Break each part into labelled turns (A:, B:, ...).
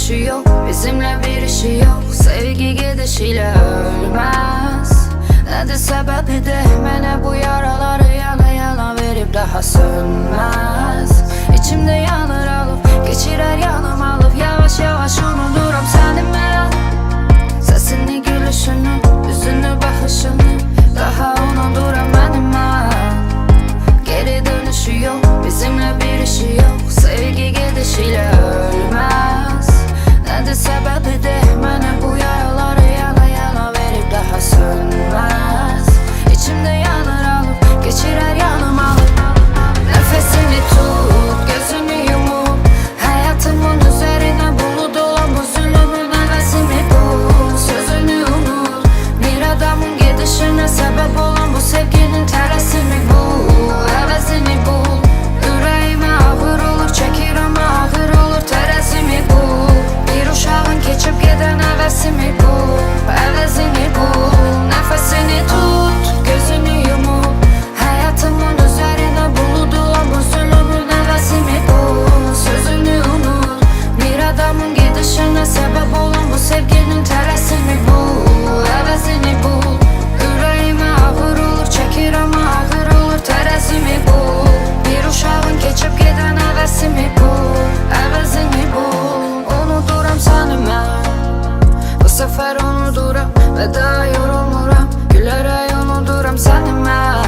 A: dönüşü yok, bizimle bir işi yok. Sevgi gidişiyle ölmez. Nedir sebebi de mənə bu yaraları yana yana verip daha sönmez. İçimde yanır alıp, geçirer yanım alıp, yavaş yavaş unuturam seni mən. Sesini, gülüşünü, yüzünü, bakışını daha unuturam mənim mən. Geri dönüşü yok, bizimle bir işi yok. Sevgi gidişiyle ölmez. Nedir sebebi de mənə bu yaraları yana yana verip daha sönmez. İçimde yanır alıp, geçirer yanım alıp. Nefesini tut, gözünü yumup, hayatımın üzerine bulut olan bu zulümün nefesini bul. Sözünü unut, bir adamın gidişine sebep olan bu sevginin tersini bul. Hevesini bul, yüreğime ağır olur, çekir ama ağır olur terazimi bul. Bir uşağın geçip giden hevesimi bul, hevesini bul. Nefesini tut, gözünü yumup, hayatımın üzerine bulut olan bu zulümün nefesimi bul. Sözünü unut, bir adamın gidişine sebep olan bu sevginin tersini bul. Hevesini bul, yüreğime ağır olur, çekir ama ağır olur terazimi bul. Bir uşağın geçip giden hevesimi bul, hevesini bul. Unuturam seni mən, bu sefer unuturam ve daha yorulmuram. Gülerek unuturam seni mən.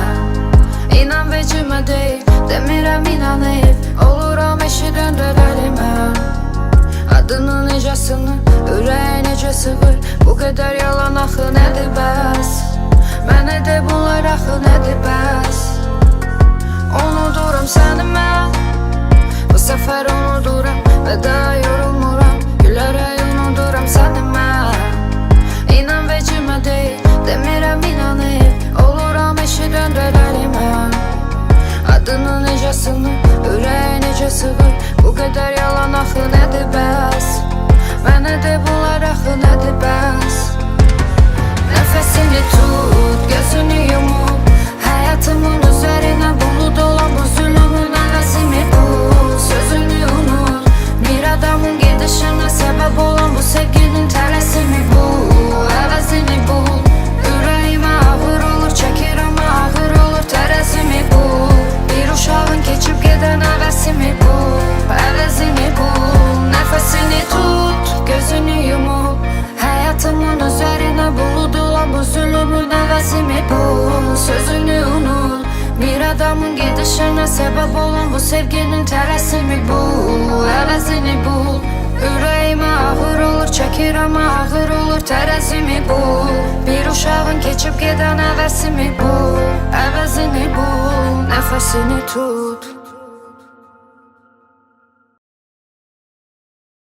A: İnan vecime değil, demirəm inanayıp, oluram eşi döndürəlimə. Adının necəsini, ürəyə necə sığır, bu kadar yalan axı nədir bəs? Mənə de bunlar axı nədir bəs? Unuturam səni mən, bu sefer unuturam ve daha yorulmuram. Gülerek unuturam səni mən. İnan vecime değil, demirəm inanayıp, oluram eşi döndürəlimə. Adının necəsini, ürəyə necə sığır, bu kadar yalan axı nədir bəs? Mənə de bunlar axı nədir bəs? Nefesini tut, gözünü yumup, hayatımın üzerine bulut olan bu zulümün nefesimi bul. Sözünü unut, bir adamın gidişine sebep olan bu sevginin tersini bul. Hevesini bul, yüreğime ağır olur, çekir ama ağır olur terazimi bul. Bir uşağın geçip giden hevesimi bul, hevesini bul. Nefesini tut, gözünü yumup, hayatımın üzerine bulut olan bu zulümün hevesimi bul. Sözünü unut, bir adamın gidişine sebep olan bu sevginin tersini bul. Hevesini bul, yüreğime ağır olur, çekir ama ağır olur terazimi bul. Bir uşağın geçip giden hevesimi bul, hevesini bul. Nefesini tut.